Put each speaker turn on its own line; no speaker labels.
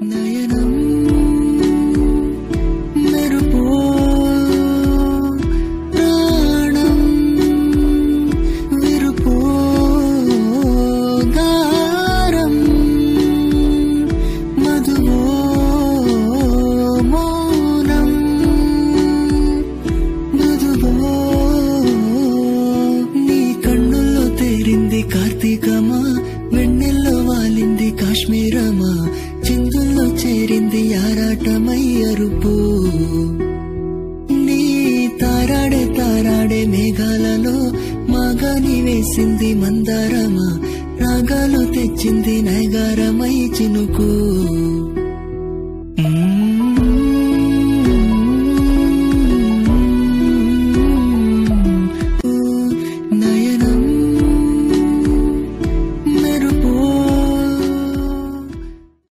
నయనం మెరుపో ప్రాణం విరుపో గారం మధువో మౌనం మధువో నీ కన్నుల్లో తేరింది కార్తీకమా వెన్నెల్లో వాలింది కాశ్మీరమా చిందుల్లో చేరింది ఆరాటమై అరుపు నీ తారాడే మేఘాలలో మాగాని వేసింది మందారమా రాగాలు తెచ్చింది నైగారమై చినుకు